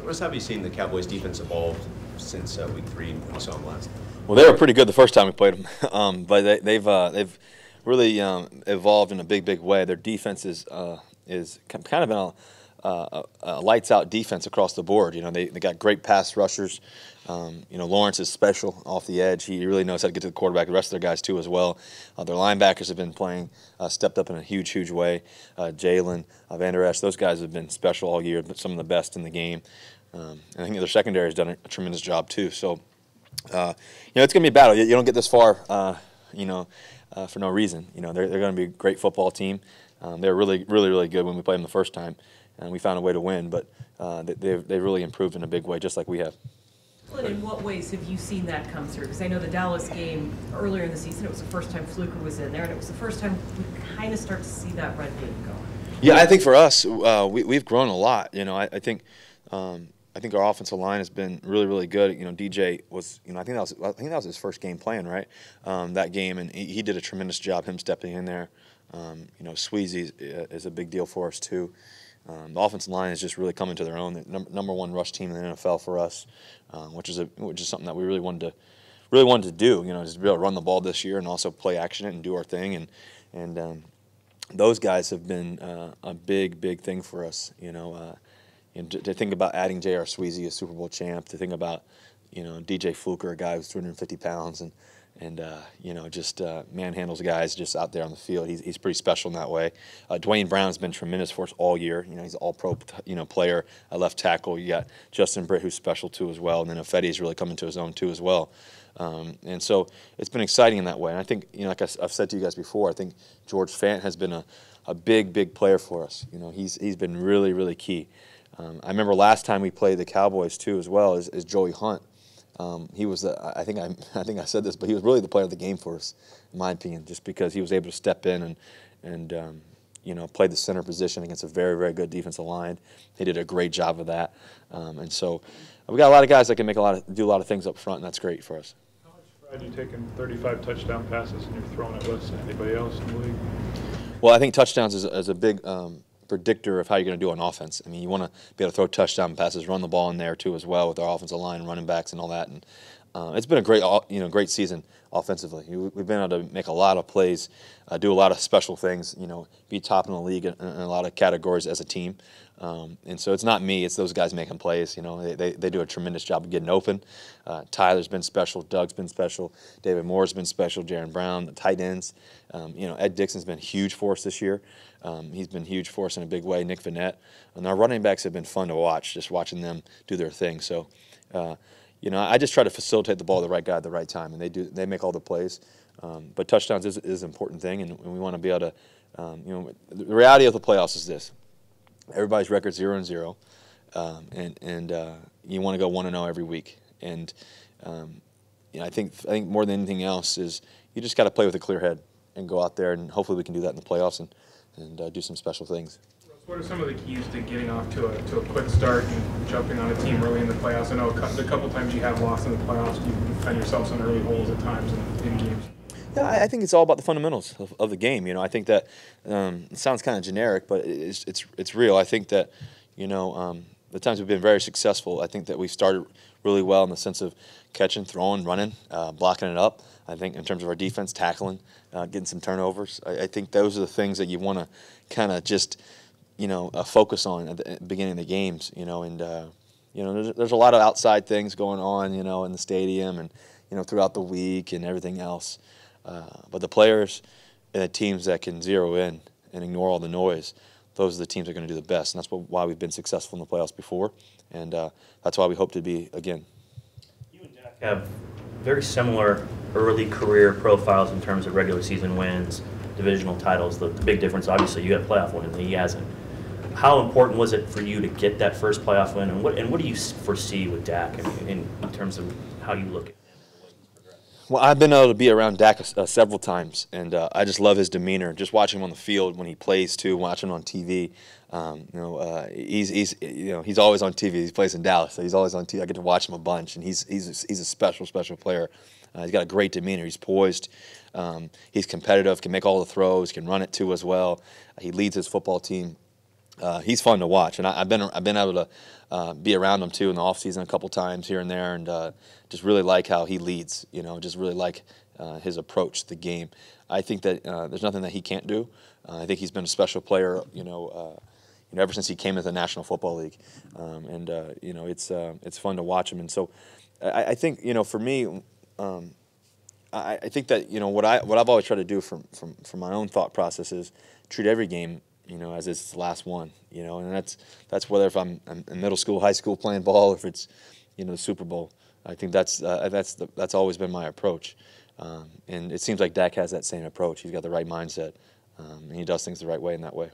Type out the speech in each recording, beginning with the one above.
What have you seen the Cowboys defense evolve since week 3 when you saw them last? Well, they were pretty good the first time we played them, but they've really evolved in a big way. Their defense is kind of in a lights out defense across the board. You know, they got great pass rushers. You know, Lawrence is special off the edge. He really knows how to get to the quarterback. The rest of their guys too as well. Their linebackers have been playing, stepped up in a huge way. Jalen, Van Der Esch, those guys have been special all year. Some of the best in the game. And I think their secondary has done a tremendous job too. So, you know, it's going to be a battle. You don't get this far, you know, for no reason. You know, they're going to be a great football team. They're really good when we played them the first time, and we found a way to win. But they've really improved in a big way, just like we have. Clint, in what ways have you seen that come through? Because I know the Dallas game earlier in the season, it was the first time Fluker was in there, and it was the first time we kind of start to see that run game going. Yeah, I think for us, we've grown a lot. You know, I think our offensive line has been really good. You know, DJ was, you know, I think that was his first game playing, right? That game, and he did a tremendous job him stepping in there. You know, Sweezy is a big deal for us too. The offensive line is just really coming to their own. The number one rush team in the NFL for us, which is something that we really wanted to do. You know, just be able to run the ball this year and also play action it and do our thing. And those guys have been a big thing for us. You know, and to think about adding J.R. Sweezy, a Super Bowl champ, to think about, you know, DJ Fluker, a guy who's 250 pounds, and you know, just manhandles guys just out there on the field. He's pretty special in that way. Dwayne Brown's been tremendous for us all year. You know, he's an all-pro, you know, player at left tackle. You got Justin Britt, who's special too as well, and then Ifedi's really coming to his own too as well. And so it's been exciting in that way. And I think, you know, like I've said to you guys before, I think George Fant has been a big player for us. You know, he's been really key. I remember last time we played the Cowboys too as well is Joey Hunt. He was I think I said this, but he was really the player of the game for us, in my opinion, just because he was able to step in and you know, play the center position against a very good defensive line. He did a great job of that, and so we got a lot of guys that can do a lot of things up front, and that's great for us. How much pride are you taking 35 touchdown passes and you're throwing it less than anybody else in the league? Well, I think touchdowns is a big predictor of how you're going to do on offense. I mean, you want to be able to throw touchdown passes, run the ball in there too as well with our offensive line and running backs and all that. And it's been a great season offensively. We've been able to make a lot of plays, do a lot of special things. You know, be top in the league in a lot of categories as a team. And so it's not me; it's those guys making plays. You know, they do a tremendous job of getting open. Tyler's been special, Doug's been special, David Moore's been special, Jaron Brown, the tight ends. You know, Ed Dixon's been huge for us this year. He's been huge for us in a big way. Nick Vanette, and our running backs have been fun to watch, just watching them do their thing. So, you know, I just try to facilitate the ball to the right guy at the right time, and they make all the plays. But touchdowns is an important thing, and we want to be able to. You know, the reality of the playoffs is this: everybody's record's 0-0, and you want to go 1-0 every week. And you know, I think more than anything else is you just got to play with a clear head and go out there, and hopefully we can do that in the playoffs and do some special things. What are some of the keys to getting off to a quick start and jumping on a team early in the playoffs? I know the couple times you have lost in the playoffs, you find yourselves in early holes at times in games. Yeah, I think it's all about the fundamentals of the game. You know, I think that it sounds kind of generic, but it's real. I think that, you know, the times we've been very successful, I think that we started really well in the sense of catching, throwing, running, blocking it up. I think in terms of our defense, tackling, getting some turnovers. I think those are the things that you want to kind of just, you know, focus on at the beginning of the games. You know, and you know, there's a lot of outside things going on, you know, in the stadium and, you know, throughout the week and everything else. But the players and the teams that can zero in and ignore all the noise, those are the teams that are going to do the best. And that's why we've been successful in the playoffs before, and that's why we hope to be again. You and Dak have very similar early career profiles in terms of regular season wins, divisional titles. The big difference, obviously, you have playoff win and he hasn't. How important was it for you to get that first playoff win, and what do you foresee with Dak in terms of how you look at him? Well, I've been able to be around Dak several times, and I just love his demeanor. Just watching him on the field when he plays too, watching him on TV. You know, he's always on TV. He plays in Dallas, so he's always on TV. I get to watch him a bunch, and he's a special player. He's got a great demeanor. He's poised. He's competitive. Can make all the throws. Can run it too as well. He leads his football team. he's fun to watch, and I've been able to be around him too in the offseason a couple times here and there, and just really like how he leads. Just really like his approach to the game. I think that there's nothing that he can't do. I think he's been a special player. Ever since he came into the National Football League, it's fun to watch him. And so, I think for me, I think that what I've always tried to do from my own thought process is treat every game as it's the last one, and that's whether if I'm in middle school, high school playing ball, or if it's the Super Bowl. I think that's always been my approach, and it seems like Dak has that same approach. He's got the right mindset, and he does things the right way in that way.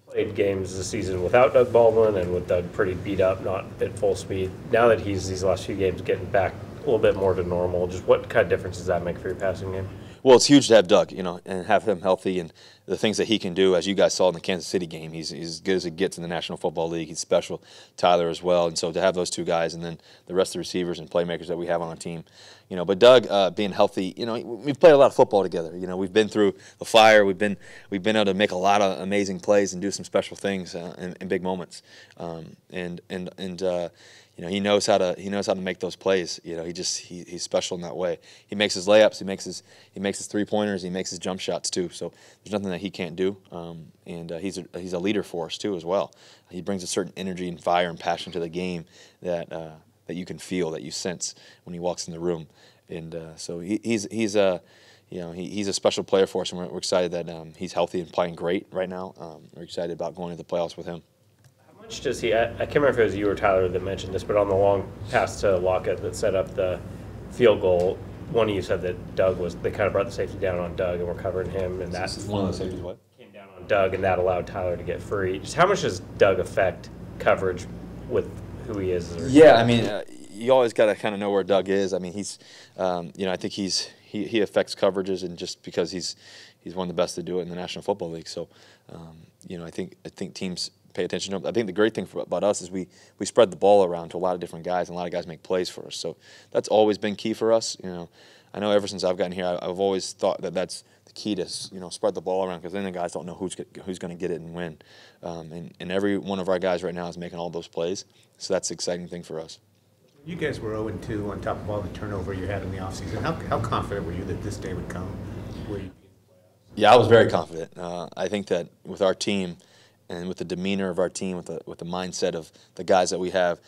Played games this season without Doug Baldwin and with Doug pretty beat up, not at full speed. Now that he's these last few games getting back a little bit more to normal, just what kind of difference does that make for your passing game? Well, it's huge to have Doug, and have him healthy, and the things that he can do, as you guys saw in the Kansas City game, he's as good as it gets in the National Football League. He's special. Tyler as well, and so to have those two guys, and then the rest of the receivers and playmakers that we have on our team, But Doug being healthy, we've played a lot of football together. We've been through the fire. We've been able to make a lot of amazing plays and do some special things in big moments, he knows how to make those plays. He's special in that way. He makes his layups. He makes his 3-pointers. He makes his jump shots too. So there's nothing that he can't do. He's a leader for us too as well. He brings a certain energy and fire and passion to the game that you can feel, that you sense when he walks in the room. And so he's a special player for us, and we're excited that he's healthy and playing great right now. We're excited about going to the playoffs with him. Does he? I can't remember if it was you or Tyler that mentioned this, but on the long pass to Lockett that set up the field goal, one of you said that they kind of brought the safety down on Doug and were covering him, and that one of the safeties came down on Doug, and that allowed Tyler to get free. Just how much does Doug affect coverage with who he is? Yeah, you always got to kind of know where Doug is. He's, I think he affects coverages, and just because he's one of the best to do it in the National Football League. So, I think teams pay attention to him. I think the great thing about us is we spread the ball around to a lot of different guys, and a lot of guys make plays for us. So that's always been key for us. I know ever since I've gotten here, I've always thought that that's the key to spread the ball around, because then the guys don't know who's going to get it and win. And every one of our guys right now is making all those plays. So that's the exciting thing for us. You guys were 0-2 on top of all the turnover you had in the offseason. How confident were you that this day would come? Yeah, I was very confident. I think that with our team, and with the demeanor of our team, with the mindset of the guys that we have,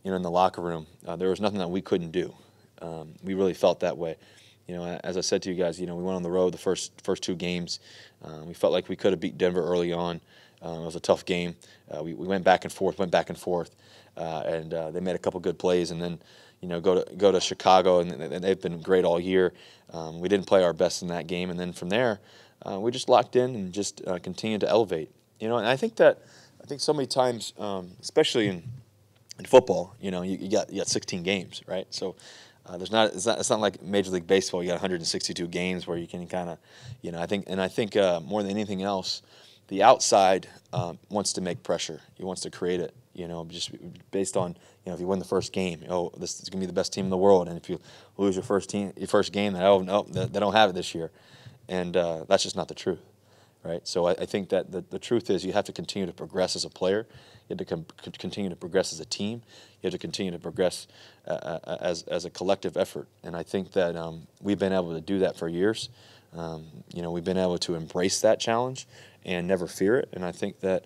in the locker room, there was nothing that we couldn't do. We really felt that way. As I said to you guys, we went on the road the first 2 games. We felt like we could have beat Denver early on. It was a tough game. We went back and forth, and they made a couple good plays, and then go to Chicago, and they've been great all year. We didn't play our best in that game, and then from there, we just locked in and just continued to elevate. And I think so many times, especially in football, you got 16 games, right? So it's not like Major League Baseball. You got 162 games where you can kind of, I think more than anything else, the outside wants to make pressure. He wants to create it, just based on, if you win the first game, this is gonna be the best team in the world, and if you lose your first game, no, they don't have it this year, and that's just not the truth. Right, so I think that the truth is you have to continue to progress as a player. You have to continue to progress as a team. You have to continue to progress as a collective effort. And I think that we've been able to do that for years. We've been able to embrace that challenge and never fear it. And I think that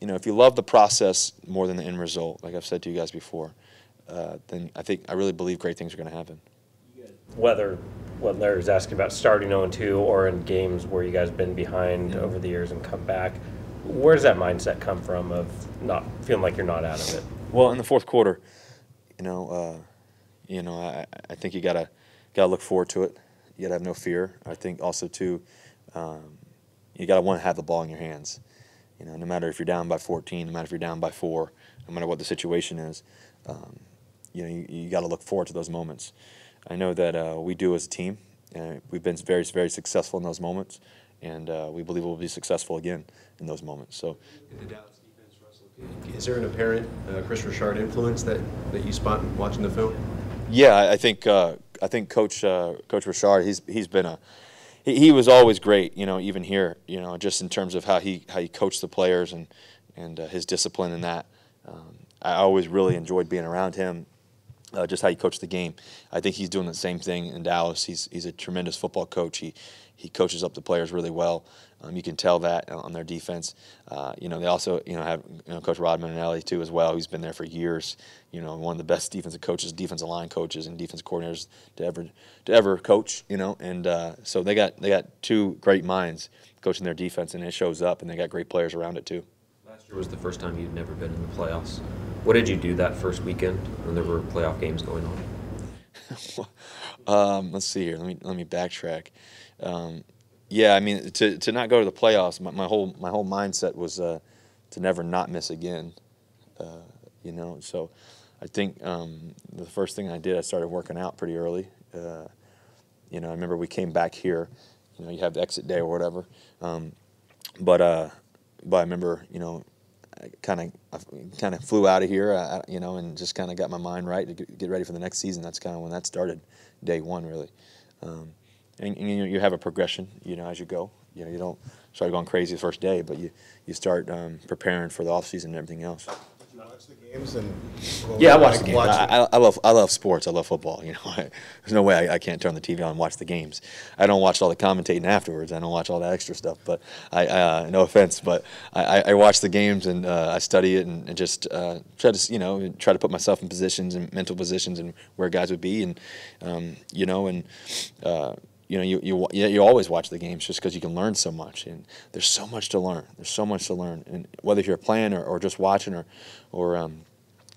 if you love the process more than the end result, like I've said to you guys before, then I really believe great things are going to happen. Whether when Larry's asking about starting 0-2 or in games where you guys have been behind over the years and come back, where does that mindset come from of not feeling like you're not out of it? Well, in the fourth quarter, I think you gotta look forward to it. You gotta have no fear. I think also too, you gotta want to have the ball in your hands. No matter if you're down by 14, no matter if you're down by 4, no matter what the situation is, you got to look forward to those moments. I know that we do as a team. We've been very, very successful in those moments, and we believe we'll be successful again in those moments. So, in the Dallas defense, Russell, is there an apparent Chris Richard influence that you spot watching the film? Yeah, I think Coach Richard, he's been he was always great, even here, just in terms of how he coached the players and his discipline in that. I always really enjoyed being around him, just how he coached the game. I think he's doing the same thing in Dallas. He's a tremendous football coach. He coaches up the players really well. You can tell that on their defense. They also have Coach Rodman and Ellie too as well. He's been there for years. One of the best defensive coaches, defensive line coaches, and defensive coordinators to ever coach. And so they got two great minds coaching their defense, and it shows up. And they got great players around it too. Last year was the first time you'd never been in the playoffs. What did you do that first weekend when there were playoff games going on? Let's see here. Let me backtrack. Yeah, I mean, to not go to the playoffs, my whole mindset was to never not miss again. So I think the first thing I did, I started working out pretty early. I remember we came back here. You have the exit day or whatever. But I remember, I kind of flew out of here, and just kind of got my mind right to get ready for the next season. That's kind of when that started, day one, really. And you have a progression, as you go. You don't start going crazy the first day, but you start preparing for the off season and everything else. Did you watch the games? And yeah, I watch the games. I love sports. I love football. There's no way I can't turn the TV on and watch the games. I don't watch all the commentating afterwards. I don't watch all that extra stuff. But no offense, but I watch the games and I study it and just try to put myself in positions and mental positions and where guys would be you always watch the games just because you can learn so much, and there's so much to learn. And whether you're playing or just watching or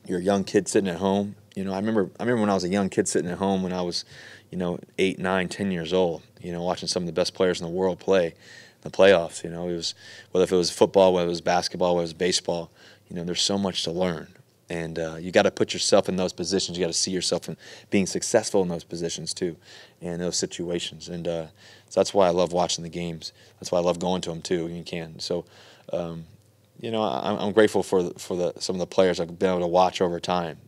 you're a young kid sitting at home. I remember when I was a young kid sitting at home when I was 8, 9, 10 years old. Watching some of the best players in the world play in the playoffs. It was whether it was football, whether it was basketball, whether it was baseball. There's so much to learn. And you got to put yourself in those positions. You got to see yourself in being successful in those positions too, and those situations. And so that's why I love watching the games. That's why I love going to them too. You can. So, I'm grateful for some of the players I've been able to watch over time.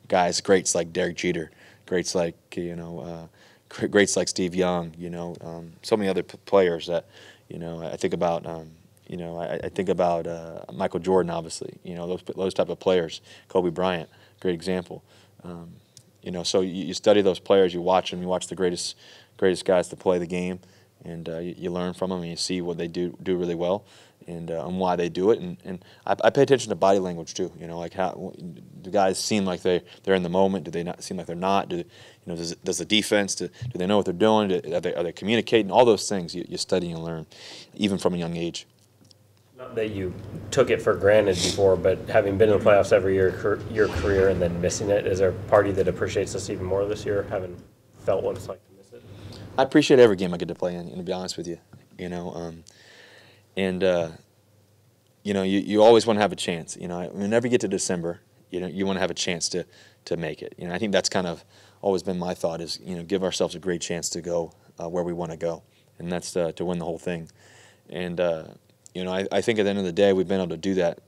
Guys, greats like Derek Jeter, greats like greats like Steve Young. So many other players that I think about. I think about Michael Jordan, obviously. Those type of players. Kobe Bryant, great example. So you study those players, you watch them, you watch the greatest guys to play the game, and you learn from them, and you see what they do really well, and why they do it. And I pay attention to body language too. Like how do guys seem like they're in the moment? Do they not seem like they're not? Does the defense do they know what they're doing? Are they communicating? All those things you study and learn, even from a young age. Not that you took it for granted before, but having been in the playoffs every year, your career, and then missing it, is there a party that appreciates this even more this year, having felt what it's like to miss it? I appreciate every game I get to play in, to be honest with you. You always want to have a chance. Whenever you get to December, you want to have a chance to make it. I think that's kind of always been my thought is, give ourselves a great chance to go where we want to go, and that's to win the whole thing. And I think at the end of the day, we've been able to do that,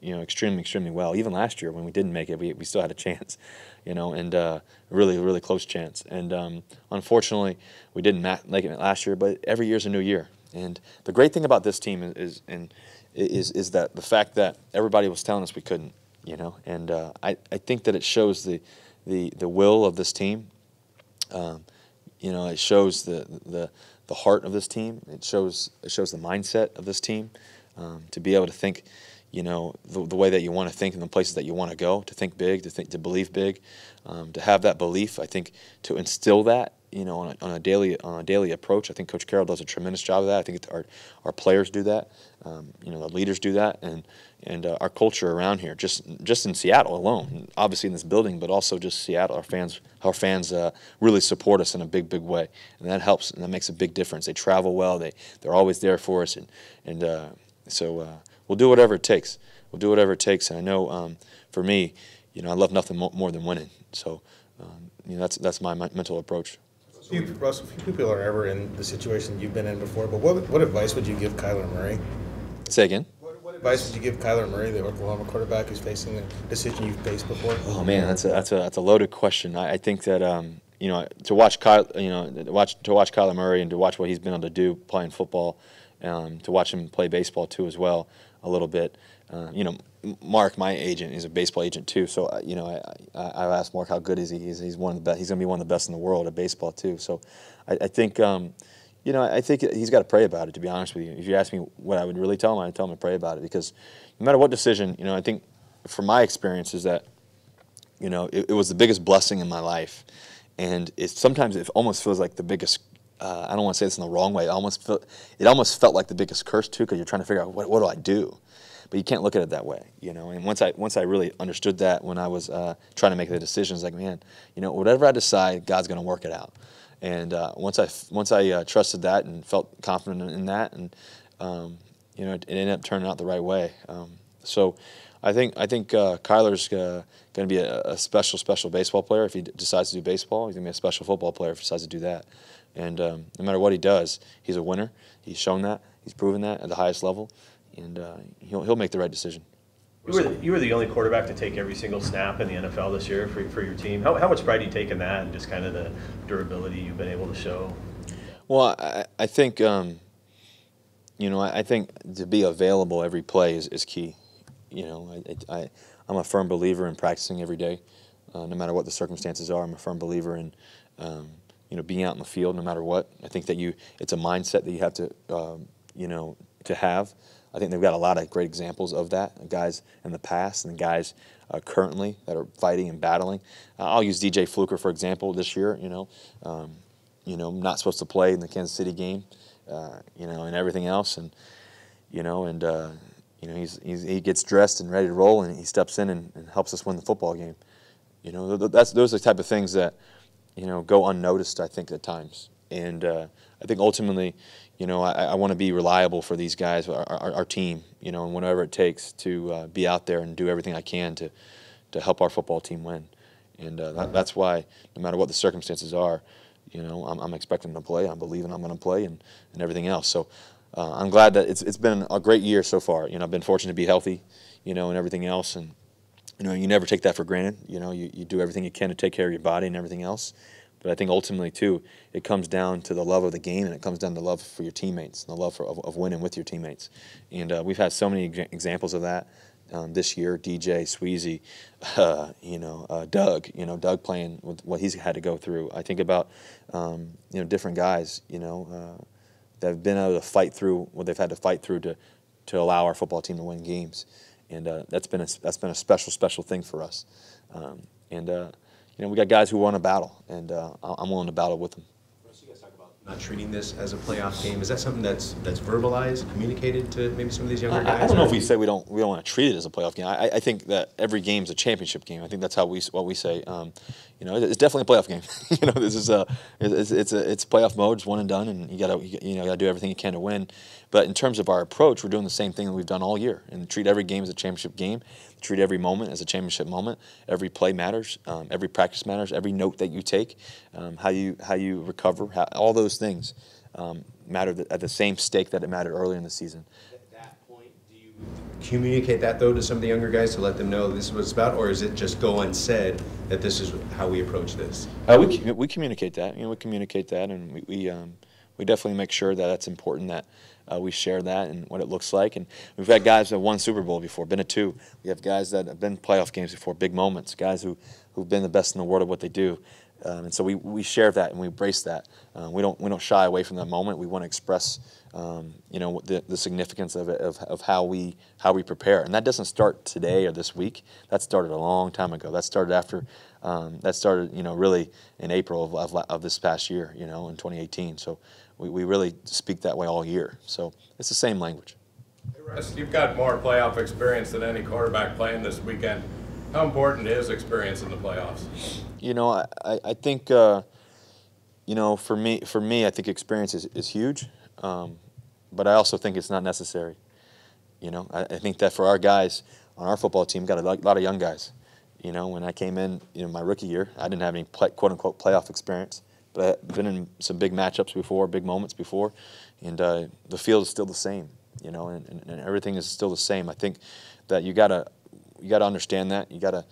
extremely well. Even last year when we didn't make it, we still had a chance, and a really close chance. And unfortunately, we didn't make it last year, but every year's a new year. And the great thing about this team is that the fact that everybody was telling us we couldn't, and I think that it shows the will of this team. It shows the heart of this team. It shows the mindset of this team, to be able to think, the way that you want to think in the places that you want to go, to think big, to believe big, to have that belief. I think to instill that, on a daily approach. I think Coach Carroll does a tremendous job of that. I think our players do that. The leaders do that, and our culture around here, just in Seattle alone, obviously in this building, but also just Seattle. Our fans really support us in a big way, and that helps, and that makes a big difference. They travel well. They're always there for us, so we'll do whatever it takes. We'll do whatever it takes. And I know for me, I love nothing more than winning. So that's my mental approach. Russell, few people are ever in the situation you've been in before, but what advice would you give Kyler Murray? Say again? What advice would you give Kyler Murray, the Oklahoma quarterback who's facing the decision you've faced before? Oh man, that's a loaded question. I think that to watch Kyler Murray and to watch what he's been able to do playing football, to watch him play baseball too as well a little bit. Mark, my agent, is a baseball agent too. So I asked Mark how good is he. He's one of the best. He's going to be one of the best in the world at baseball too. So I think I think he's got to pray about it. To be honest with you, if you ask me what I would really tell him, I'd tell him to pray about it, because no matter what decision, I think from my experience is that it was the biggest blessing in my life, and sometimes it almost feels like the biggest. I don't want to say this in the wrong way. It almost felt like the biggest curse too, because you're trying to figure out what do I do. But you can't look at it that way, And once I really understood that, when I was trying to make the decisions, like, man, whatever I decide, God's going to work it out. And once I trusted that and felt confident in that, and it ended up turning out the right way. So I think Kyler's going to be a special baseball player if he decides to do baseball. He's going to be a special football player if he decides to do that. And no matter what he does, he's a winner. He's shown that. He's proven that at the highest level. And he'll make the right decision. You were the only quarterback to take every single snap in the NFL this year for your team. How much pride do you take in that, and just kind of the durability you've been able to show? Well, I think I think to be available every play is key. I'm a firm believer in practicing every day, no matter what the circumstances are. I'm a firm believer in being out in the field no matter what. I think that it's a mindset that you have to have. I think they've got a lot of great examples of that, guys in the past and guys currently that are fighting and battling. I'll use DJ Fluker for example this year. Not supposed to play in the Kansas City game, and everything else, and he gets dressed and ready to roll, and he steps in and helps us win the football game. Those are the type of things that go unnoticed, I think, at times. And I think ultimately, I want to be reliable for these guys, our team, and whatever it takes to be out there and do everything I can to help our football team win. And that's why, no matter what the circumstances are, I'm expecting to play. I'm believing I'm going to play, and everything else. So I'm glad that it's been a great year so far. I've been fortunate to be healthy, and everything else. And you never take that for granted. You do everything you can to take care of your body and everything else. But I think ultimately, too, it comes down to the love of the game, and it comes down to love for your teammates, and the love of winning with your teammates. And we've had so many examples of that this year. DJ, Sweezy, Doug playing with what he's had to go through. I think about different guys, that have been able to fight through what they've had to fight through to allow our football team to win games. And that's been a special thing for us. We got guys who want to battle, and I'm willing to battle with them. You guys talk about not treating this as a playoff game. Is that something that's verbalized, communicated to maybe some of these younger guys? I don't know if we say we don't want to treat it as a playoff game. I think that every game is a championship game. I think that's what we say. It's definitely a playoff game. This is it's playoff mode. It's one and done, and you gotta do everything you can to win. But in terms of our approach, we're doing the same thing that we've done all year, and treat every game as a championship game. Treat every moment as a championship moment. Every play matters. Every practice matters. Every note that you take, how you recover, all those things matter at the same stake that it mattered earlier in the season. At that point, do you communicate that though to some of the younger guys to let them know this is what it's about, or is it just go unsaid that this is how we approach this? We communicate that. We communicate that, and we definitely make sure that that's important, that we share that and what it looks like. And we've had guys that won Super Bowl before, been to 2. We have guys that have been playoff games before, big moments, guys who've been the best in the world at what they do. And so we share that and we embrace that. We don't shy away from that moment. We want to express the significance of it, of how we prepare. And that doesn't start today or this week. That started a long time ago. That started after really in April of this past year, in 2018. So we really speak that way all year. So it's the same language. Hey Russ, you've got more playoff experience than any quarterback playing this weekend. How important is experience in the playoffs? I think for me, I think experience is huge, but I also think it's not necessary. I think that for our guys on our football team, got a lot of young guys. When I came in, my rookie year, I didn't have any quote-unquote playoff experience, but I've been in some big matchups before, big moments before, and the field is still the same, and everything is still the same. I think that you gotta understand that. You gotta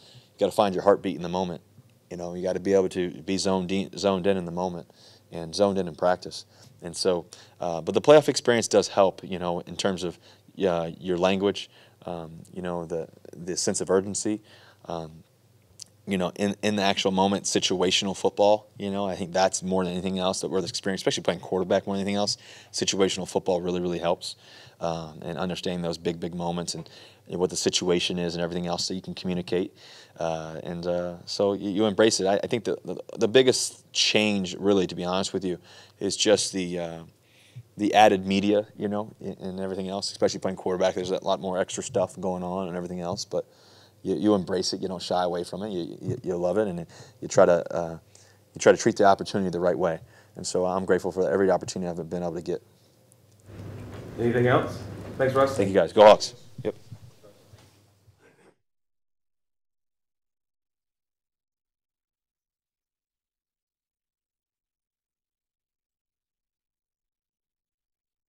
find your heartbeat in the moment, You know, you got to be able to be zoned in the moment and zoned in practice. And so, but the playoff experience does help, you know, in terms of your language, you know, the sense of urgency, you know, in the actual moment, situational football, you know, I think that's more than anything else that we're experiencing, especially playing quarterback more than anything else. Situational football really, really helps, and understanding those big moments and what the situation is and everything else that you can communicate. So you embrace it. I think the biggest change, really, to be honest with you, is just the added media, you know, and everything else, especially playing quarterback. There's a lot more extra stuff going on and everything else, but you embrace it. You don't shy away from it. You love it, and you try to treat the opportunity the right way. And so I'm grateful for every opportunity I've been able to get. Anything else? Thanks, Russ. Thank you, guys. Go Hawks.